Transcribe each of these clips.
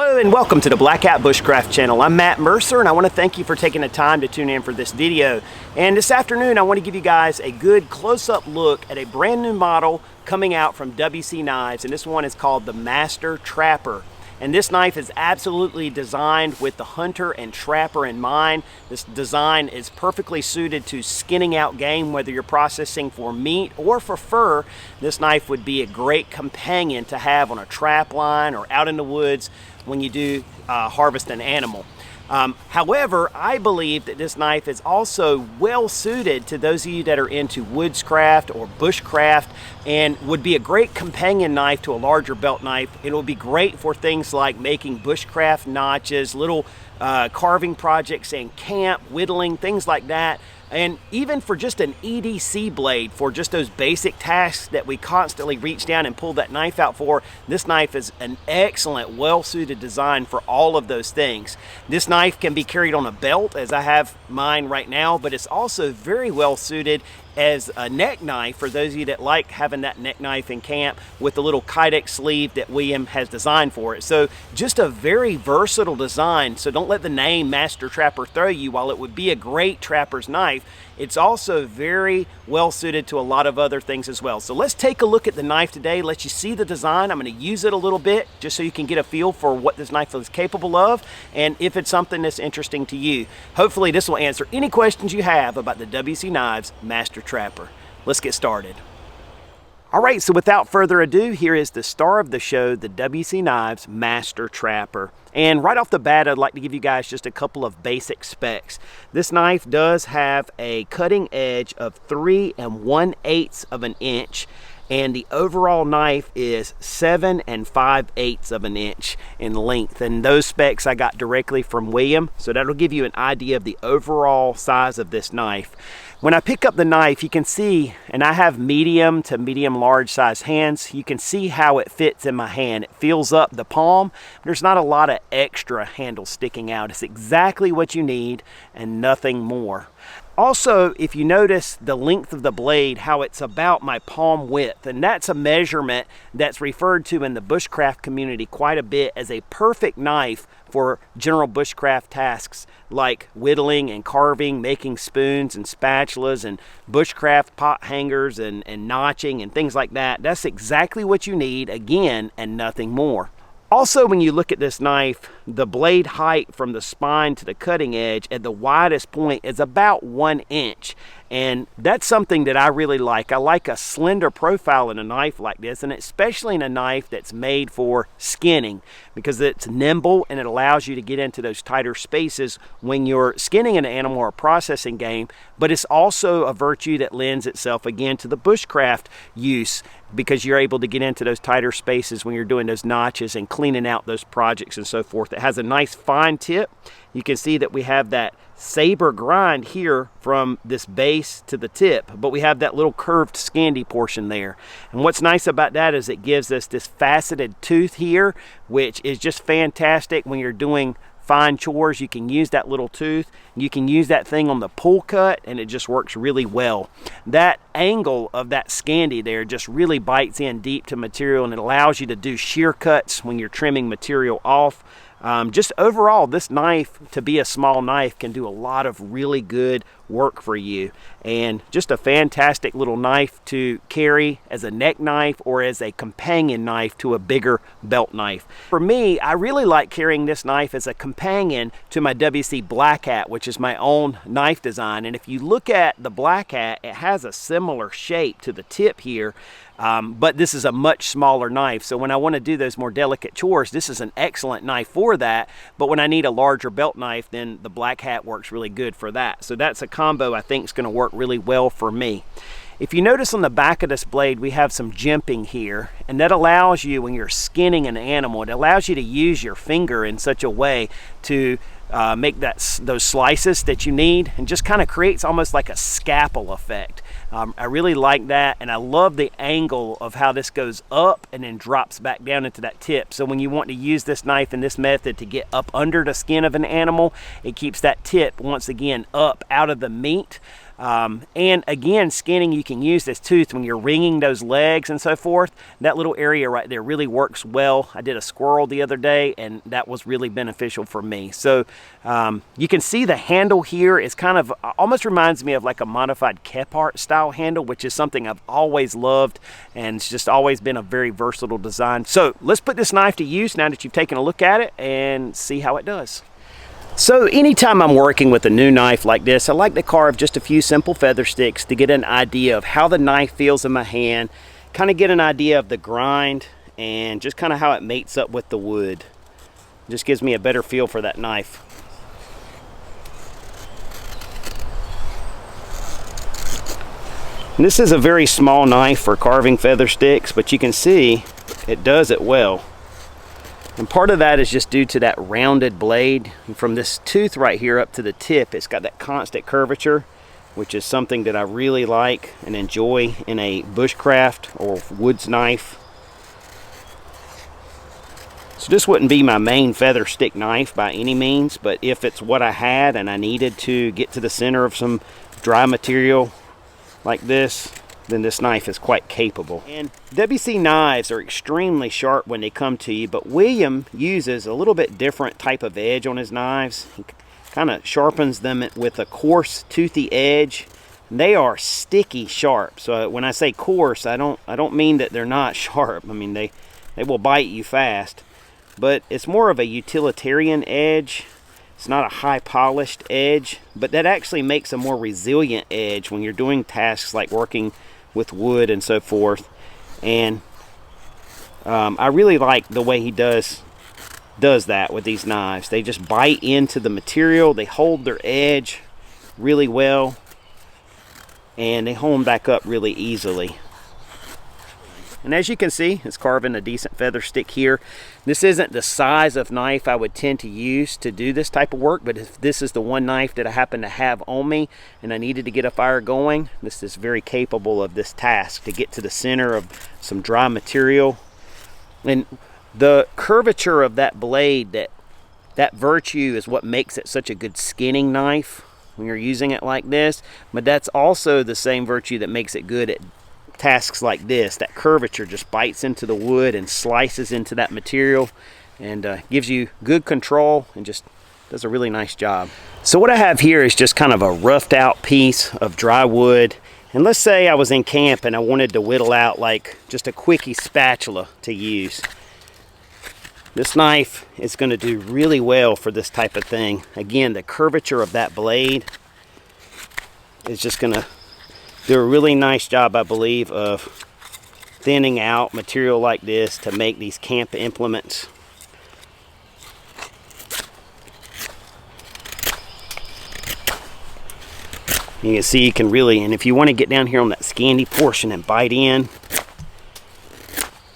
Hello and welcome to the Black Hat Bushcraft channel. I'm Matt Mercer and I want to thank you for taking the time to tune in for this video. And this afternoon I want to give you guys a good close-up look at a brand new model coming out from WC Knives, and this one is called the Master Trapper. And this knife is absolutely designed with the hunter and trapper in mind. This design is perfectly suited to skinning out game, whether you're processing for meat or for fur. This knife would be a great companion to have on a trap line or out in the woods when you do harvest an animal. However, I believe that this knife is also well suited to those of you that are into woodscraft or bushcraft, and would be a great companion knife to a larger belt knife. It will be great for things like making bushcraft notches, little carving projects in camp, whittling, things like that. And even for just an EDC blade, for just those basic tasks that we constantly reach down and pull that knife out for, this knife is an excellent, well-suited design for all of those things. This knife can be carried on a belt, as I have mine right now, but it's also very well suited as a neck knife for those of you that like having that neck knife in camp with the little kydex sleeve that William has designed for it. So just a very versatile design. So don't let the name Master Trapper throw you. While it would be a great trapper's knife, it's also very well suited to a lot of other things as well. So let's take a look at the knife today, let you see the design. I'm going to use it a little bit just so you can get a feel for what this knife is capable of and if it's something that's interesting to you. Hopefully this will answer any questions you have about the WC Knives Master Trapper. Let's get started. All right, so without further ado, here is the star of the show, the WC Knives Master Trapper. And right off the bat, I'd like to give you guys just a couple of basic specs. This knife does have a cutting edge of 3 1/8 of an inch, and the overall knife is 7 5/8 of an inch in length. And those specs I got directly from William, so that'll give you an idea of the overall size of this knife. When I pick up the knife, you can see, and I have medium to medium large size hands, you can see how it fits in my hand. It fills up the palm. There's not a lot of extra handle sticking out. It's exactly what you need and nothing more. Also, if you notice the length of the blade, how it's about my palm width, and that's a measurement that's referred to in the bushcraft community quite a bit as a perfect knife for general bushcraft tasks like whittling and carving, making spoons and spatulas and bushcraft pot hangers and notching and things like that. That's exactly what you need, again, and nothing more. Also, when you look at this knife, the blade height from the spine to the cutting edge at the widest point is about 1 inch. And that's something that I really like. I like a slender profile in a knife like this, and especially in a knife that's made for skinning, because it's nimble and it allows you to get into those tighter spaces when you're skinning an animal or processing game. But it's also a virtue that lends itself again to the bushcraft use, because you're able to get into those tighter spaces when you're doing those notches and cleaning out those projects and so forth. It has a nice fine tip. You can see that we have that saber grind here from this base to the tip, but we have that little curved scandy portion there. And what's nice about that is it gives us this faceted tooth here, which is just fantastic when you're doing fine chores. You can use that little tooth. You can use that thing on the pull cut, and it just works really well. That angle of that scandy there just really bites in deep to material, and it allows you to do shear cuts when you're trimming material off. Just overall, this knife, to be a small knife, can do a lot of really good work for you, and just a fantastic little knife to carry as a neck knife or as a companion knife to a bigger belt knife. For me, I really like carrying this knife as a companion to my WC Black Hat, which is my own knife design. And if you look at the Black Hat, it has a similar shape to the tip here, but this is a much smaller knife. So when I want to do those more delicate chores, this is an excellent knife for that. But when I need a larger belt knife, then the Black Hat works really good for that. So that's a combo I think is going to work really well for me. If you notice on the back of this blade, we have some jimping here, and that allows you, when you're skinning an animal, it allows you to use your finger in such a way to make those slices that you need, and just kind of creates almost like a scalpel effect. I really like that, and I love the angle of how this goes up and then drops back down into that tip. So when you want to use this knife in this method to get up under the skin of an animal, it keeps that tip once again up out of the meat. And again, skinning, you can use this tooth when you're wringing those legs and so forth. That little area right there really works well. I did a squirrel the other day, and that was really beneficial for me. So you can see the handle here is kind of, almost reminds me of like a modified Kephart style handle, which is something I've always loved, and it's just always been a very versatile design. So let's put this knife to use now that you've taken a look at it and see how it does. So anytime I'm working with a new knife like this, I like to carve just a few simple feather sticks to get an idea of how the knife feels in my hand, kind of get an idea of the grind, and just kind of how it mates up with the wood. It just gives me a better feel for that knife. And this is a very small knife for carving feather sticks, but you can see it does it well. And part of that is just due to that rounded blade. And from this tooth right here up to the tip, it's got that constant curvature, which is something that I really like and enjoy in a bushcraft or woods knife. So this wouldn't be my main feather stick knife by any means, but if it's what I had and I needed to get to the center of some dry material like this, then this knife is quite capable. And WC knives are extremely sharp when they come to you, but William uses a little bit different type of edge on his knives. He kind of sharpens them with a coarse, toothy edge. They are sticky sharp. So when I say coarse, I don't mean that they're not sharp. I mean they will bite you fast, but it's more of a utilitarian edge. It's not a high polished edge, but that actually makes a more resilient edge when you're doing tasks like working with wood and so forth. And I really like the way he does that with these knives. They just bite into the material, they hold their edge really well, and they hone back up really easily. And as you can see, it's carving a decent feather stick here. This isn't the size of knife I would tend to use to do this type of work, but if this is the one knife that I happen to have on me and I needed to get a fire going, this is very capable of this task, to get to the center of some dry material. And the curvature of that blade, that virtue is what makes it such a good skinning knife when you're using it like this, but that's also the same virtue that makes it good at tasks like this. That curvature just bites into the wood and slices into that material and gives you good control and just does a really nice job. So what I have here is just kind of a roughed out piece of dry wood, and let's say I was in camp and I wanted to whittle out like just a quickie spatula to use. This knife is going to do really well for this type of thing. Again, the curvature of that blade is just going to do a really nice job, I believe, of thinning out material like this to make these camp implements. You can see you can really, and if you want to get down here on that scandy portion and bite in,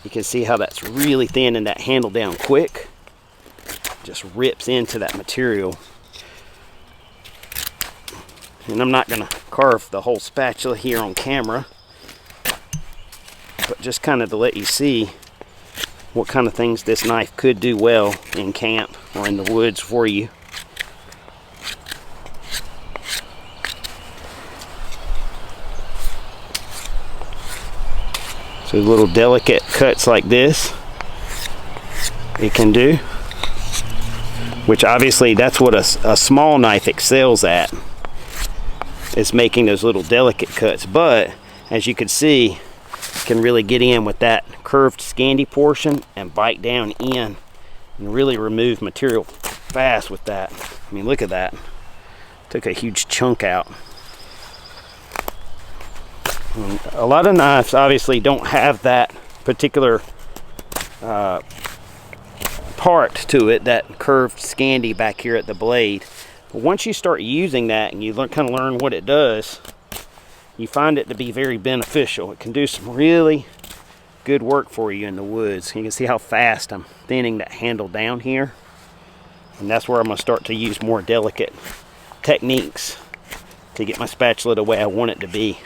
you can see how that's really thinning that handle down quick. Just rips into that material. And I'm not going to carve the whole spatula here on camera, but just kind of to let you see what kind of things this knife could do well in camp or in the woods for you. So little delicate cuts like this it can do, which obviously that's what a small knife excels at. It's making those little delicate cuts, but as you can see, you can really get in with that curved scandy portion and bite down in and really remove material fast with that. I mean, look at that. Took a huge chunk out. And a lot of knives obviously don't have that particular part to it, that curved scandy back here at the blade. But once you start using that and you kind of learn what it does, you find it to be very beneficial. It can do some really good work for you in the woods. You can see how fast I'm thinning that handle down here. And that's where I'm going to start to use more delicate techniques to get my spatula the way I want it to be.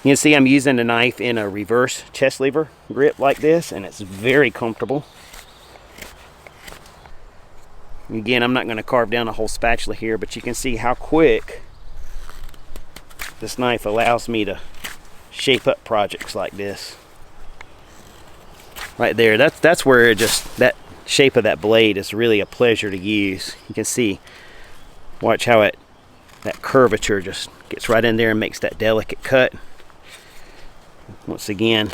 You can see I'm using the knife in a reverse chest lever grip like this, and it's very comfortable. Again, I'm not going to carve down a whole spatula here, but you can see how quick this knife allows me to shape up projects like this. Right there, that's where that shape of that blade is really a pleasure to use. You can see, watch how that curvature just gets right in there and makes that delicate cut. Once again,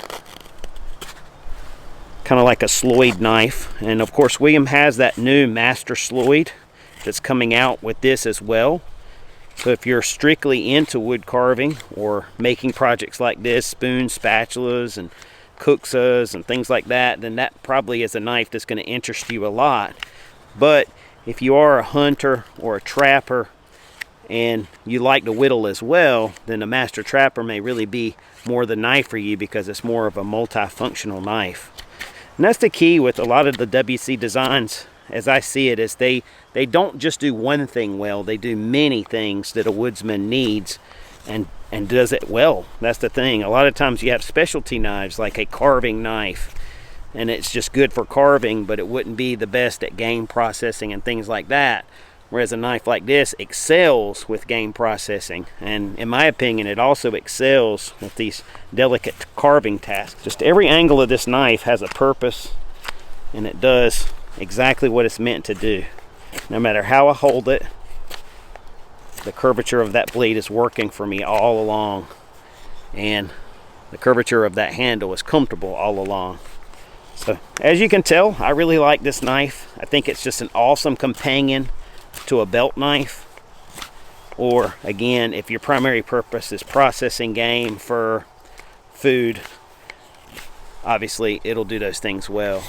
kind of like a Sloyd knife. And of course, William has that new Master Sloyd that's coming out with this as well. So if you're strictly into wood carving or making projects like this, spoons, spatulas, and kuksas and things like that, then that probably is a knife that's going to interest you a lot. But if you are a hunter or a trapper and you like to whittle as well, then the Master Trapper may really be more the knife for you, because it's more of a multifunctional knife. And that's the key with a lot of the WC designs, as I see it, is they don't just do one thing well, they do many things that a woodsman needs and does it well. That's the thing. A lot of times you have specialty knives like a carving knife, and it's just good for carving, but it wouldn't be the best at game processing and things like that. Whereas a knife like this excels with game processing, and in my opinion it also excels with these delicate carving tasks. Just every angle of this knife has a purpose, and it does exactly what it's meant to do. No matter how I hold it, the curvature of that blade is working for me all along, and the curvature of that handle is comfortable all along. So as you can tell, I really like this knife. I think it's just an awesome companion to a belt knife, or again, if your primary purpose is processing game for food, obviously it'll do those things well.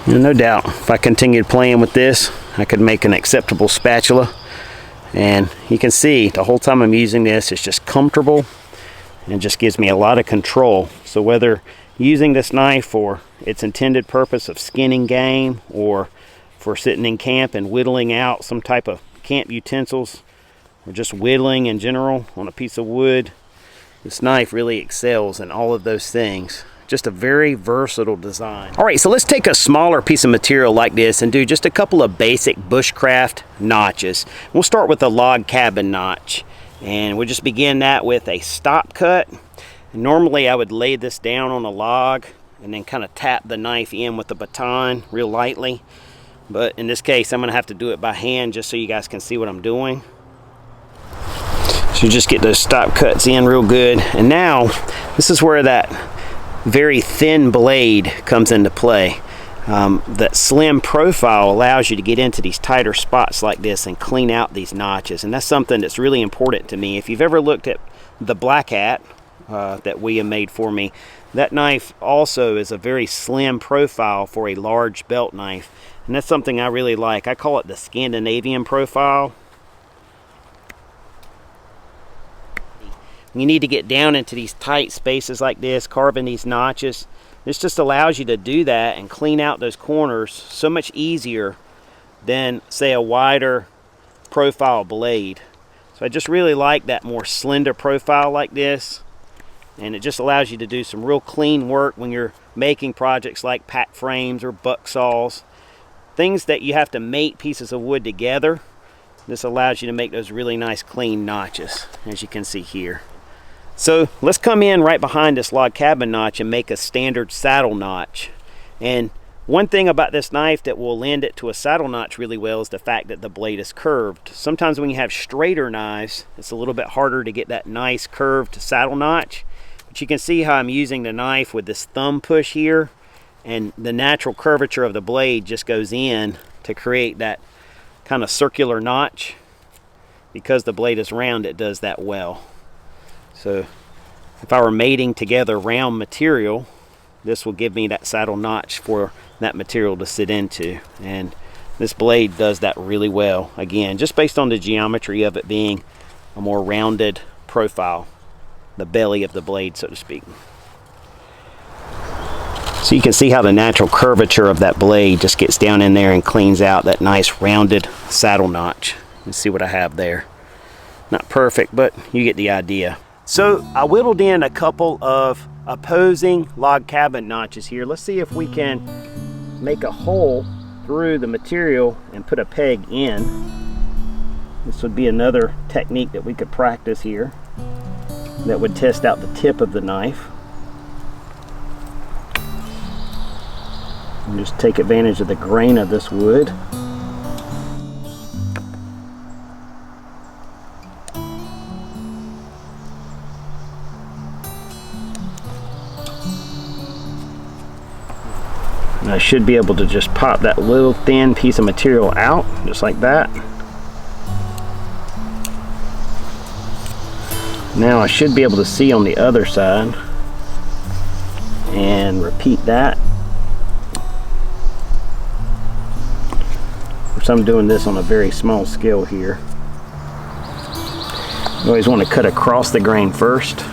No doubt, if I continued playing with this, I could make an acceptable spatula. And you can see the whole time I'm using this, it's just comfortable and just gives me a lot of control. So whether using this knife for its intended purpose of skinning game, or for sitting in camp and whittling out some type of camp utensils, or just whittling in general on a piece of wood, this knife really excels in all of those things. Just a very versatile design. All right, so let's take a smaller piece of material like this and do just a couple of basic bushcraft notches. We'll start with the log cabin notch, and we'll just begin that with a stop cut. Normally I would lay this down on a log and then kind of tap the knife in with the baton real lightly, but in this case I'm gonna have to do it by hand just so you guys can see what I'm doing. So just get those stop cuts in real good, and now this is where that very thin blade comes into play. That slim profile allows you to get into these tighter spots like this and clean out these notches, and that's something that's really important to me. If you've ever looked at the Black Hat that William made for me, that knife also is a very slim profile for a large belt knife, and that's something I really like. I call it the Scandinavian profile. You need to get down into these tight spaces like this, carving these notches. This just allows you to do that and clean out those corners so much easier than, say, a wider profile blade. So I just really like that more slender profile like this, and it just allows you to do some real clean work when you're making projects like pack frames or buck saws, things that you have to mate pieces of wood together. This allows you to make those really nice clean notches, as you can see here. So let's come in right behind this log cabin notch and make a standard saddle notch. And one thing about this knife that will lend it to a saddle notch really well is the fact that the blade is curved. Sometimes when you have straighter knives, it's a little bit harder to get that nice curved saddle notch. But you can see how I'm using the knife with this thumb push here, and the natural curvature of the blade just goes in to create that kind of circular notch. Because the blade is round, it does that well. So if I were mating together round material, this will give me that saddle notch for that material to sit into, and this blade does that really well, again just based on the geometry of it being a more rounded profile, the belly of the blade, so to speak. So you can see how the natural curvature of that blade just gets down in there and cleans out that nice rounded saddle notch. Let's see what I have there. Not perfect, but you get the idea. So I whittled in a couple of opposing log cabin notches here. Let's see if we can make a hole through the material and put a peg in. This would be another technique that we could practice here that would test out the tip of the knife. And just take advantage of the grain of this wood. And I should be able to just pop that little thin piece of material out, just like that. Now I should be able to see on the other side, and repeat that. Of course, I'm doing this on a very small scale here. You always want to cut across the grain first.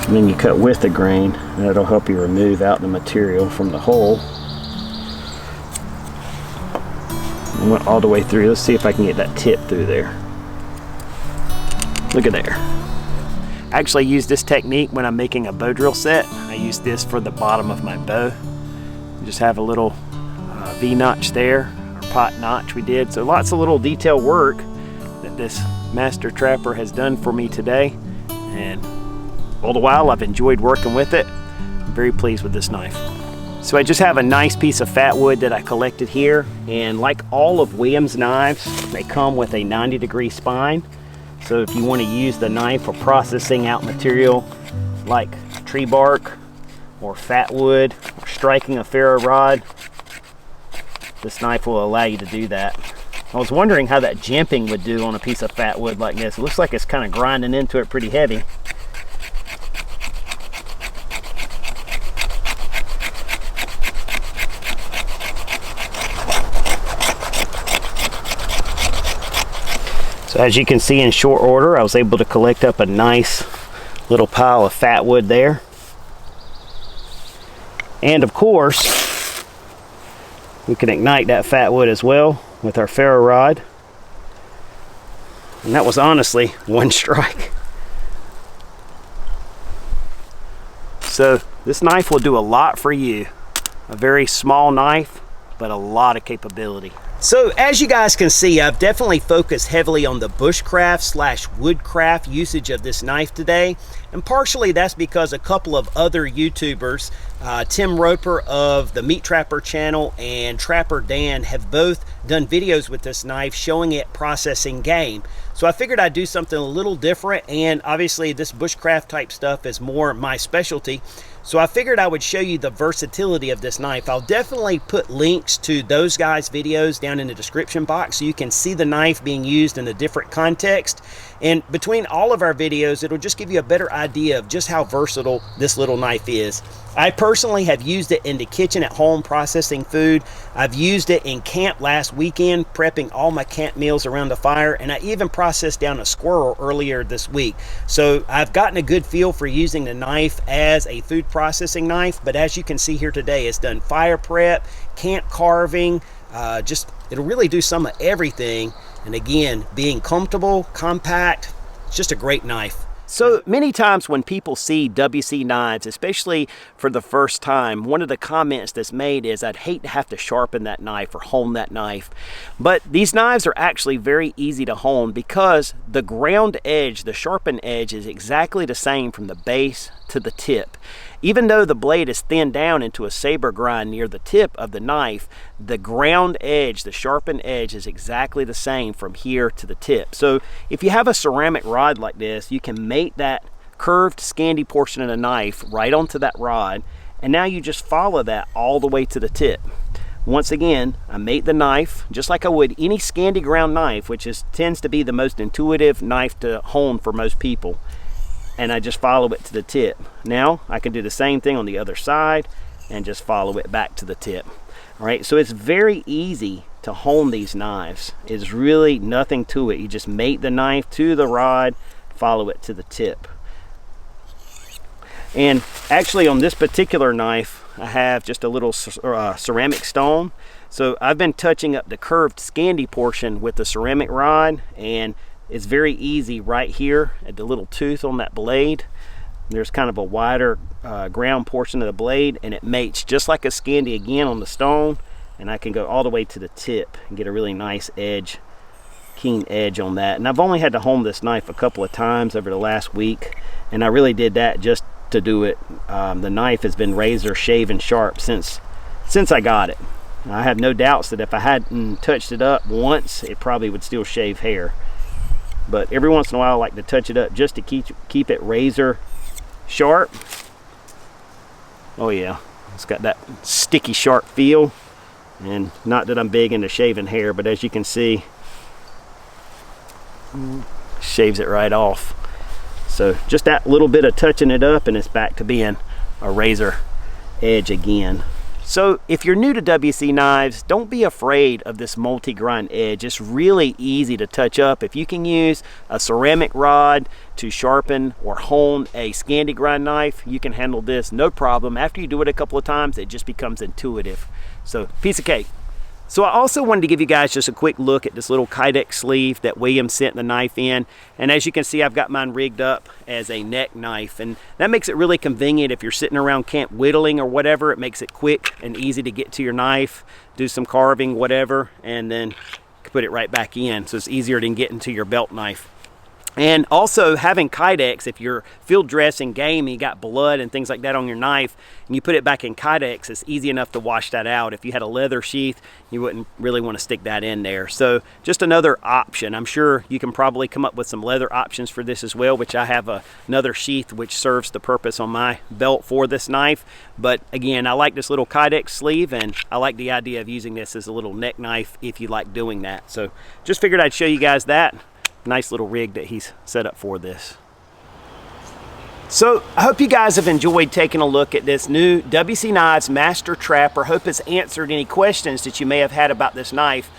And then you cut with the grain, and that'll help you remove out the material from the hole. I went all the way through. Let's see if I can get that tip through there. Look at there. I actually use this technique when I'm making a bow drill set. I use this for the bottom of my bow. Just have a little V-notch there, or pot notch we did. So lots of little detail work that this master trapper has done for me today. And all the while I've enjoyed working with it. I'm very pleased with this knife. So I just have a nice piece of fat wood that I collected here, and like all of Williams knives, they come with a 90-degree spine. So if you want to use the knife for processing out material like tree bark or fat wood or striking a ferro rod, this knife will allow you to do that. I was wondering how that jimping would do on a piece of fat wood like this. It looks like it's kind of grinding into it pretty heavy. So as you can see, in short order, I was able to collect up a nice little pile of fat wood there. And of course, we can ignite that fat wood as well with our ferro rod. And that was honestly one strike. So this knife will do a lot for you. A very small knife, but a lot of capability. So as you guys can see, I've definitely focused heavily on the bushcraft / woodcraft usage of this knife today. And partially that's because a couple of other YouTubers, Tim Roper of the Meat Trapper channel and Trapper Dan, have both done videos with this knife showing it processing game. So I figured I'd do something a little different, and obviously this bushcraft type stuff is more my specialty. So I figured I would show you the versatility of this knife. I'll definitely put links to those guys' videos down in the description box so you can see the knife being used in a different context. And between all of our videos, it'll just give you a better idea of just how versatile this little knife is. I personally have used it in the kitchen at home processing food. I've used it in camp last weekend prepping all my camp meals around the fire, and I even processed down a squirrel earlier this week. So I've gotten a good feel for using the knife as a food processing knife, but as you can see here today, it's done fire prep, camp carving, it'll really do some of everything. And again, being comfortable, compact, it's just a great knife. So many times when people see WC knives, especially for the first time, one of the comments that's made is, I'd hate to have to sharpen that knife or hone that knife. But these knives are actually very easy to hone because the ground edge, the sharpened edge, is exactly the same from the base to the tip. Even though the blade is thinned down into a saber grind near the tip of the knife, the ground edge, the sharpened edge, is exactly the same from here to the tip. So if you have a ceramic rod like this, you can mate that curved scandy portion of the knife right onto that rod, and now you just follow that all the way to the tip. Once again, I mate the knife just like I would any scandy ground knife, which tends to be the most intuitive knife to hone for most people. And I just follow it to the tip. Now I can do the same thing on the other side and just follow it back to the tip. All right, so it's very easy to hone these knives. It's really nothing to it. You just mate the knife to the rod, follow it to the tip. And actually on this particular knife, I have just a little ceramic stone. So I've been touching up the curved Scandi portion with the ceramic rod, and it's very easy right here at the little tooth on that blade. There's kind of a wider ground portion of the blade, and it mates just like a Scandi again on the stone, and I can go all the way to the tip and get a really nice edge, keen edge on that. And I've only had to hone this knife a couple of times over the last week, and I really did that just to do it. The knife has been razor shaven sharp since I got it. I have no doubts that if I hadn't touched it up once, it probably would still shave hair. But every once in a while I like to touch it up just to keep it razor sharp. Oh yeah, it's got that sticky sharp feel. And not that I'm big into shaving hair, but as you can see, shaves it right off. So just that little bit of touching it up and it's back to being a razor edge again. So if you're new to WC knives, don't be afraid of this multi-grind edge. It's really easy to touch up. If you can use a ceramic rod to sharpen or hone a Scandi grind knife, you can handle this no problem. After you do it a couple of times, it just becomes intuitive. So piece of cake. So I also wanted to give you guys just a quick look at this little Kydex sleeve that William sent the knife in. And as you can see, I've got mine rigged up as a neck knife. And that makes it really convenient if you're sitting around camp whittling or whatever. It makes it quick and easy to get to your knife, do some carving, whatever, and then put it right back in. So it's easier than getting to your belt knife. And also having Kydex, if you're field dressing game and you got blood and things like that on your knife and you put it back in Kydex, it's easy enough to wash that out. If you had a leather sheath, you wouldn't really want to stick that in there. So just another option. I'm sure you can probably come up with some leather options for this as well, which I have another sheath which serves the purpose on my belt for this knife. But again, I like this little Kydex sleeve, and I like the idea of using this as a little neck knife if you like doing that. So just figured I'd show you guys that. Nice little rig that he's set up for this. So I hope you guys have enjoyed taking a look at this new WC Knives Master Trapper. Hope it's answered any questions that you may have had about this knife.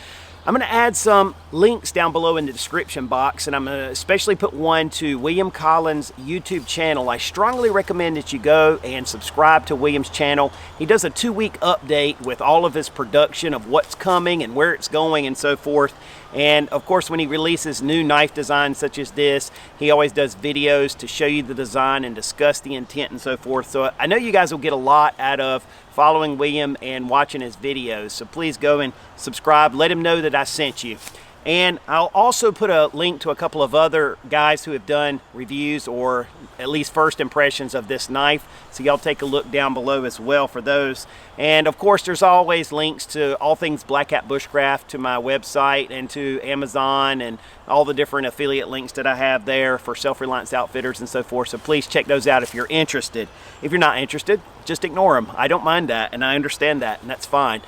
I'm going to add some links down below in the description box, and I'm going to especially put one to William Collins' YouTube channel. I strongly recommend that you go and subscribe to William's channel. He does a 2-week update with all of his production of what's coming and where it's going and so forth. And of course, when he releases new knife designs such as this, he always does videos to show you the design and discuss the intent and so forth. So I know you guys will get a lot out of following William and watching his videos. So please go and subscribe. Let him know that I sent you. And I'll also put a link to a couple of other guys who have done reviews or at least first impressions of this knife. So y'all take a look down below as well for those. And of course, there's always links to all things Black Hat Bushcraft, to my website and to Amazon, and all the different affiliate links that I have there for Self-Reliance Outfitters and so forth. So please check those out if you're interested. If you're not interested, just ignore them. I don't mind that, and I understand that, and that's fine.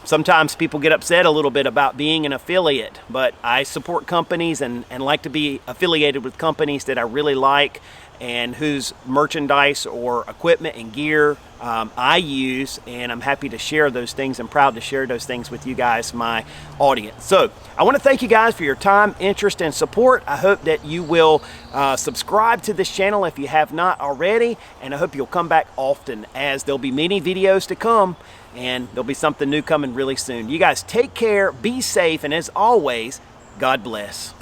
Sometimes people get upset a little bit about being an affiliate, but I support companies and like to be affiliated with companies that I really like and whose merchandise or equipment and gear I use, and I'm happy to share those things and proud to share those things with you guys, my audience. So I want to thank you guys for your time, interest, and support. I hope that you will subscribe to this channel if you have not already, and I hope you'll come back often, as there'll be many videos to come and there'll be something new coming really soon. You guys take care, be safe, and as always, God bless.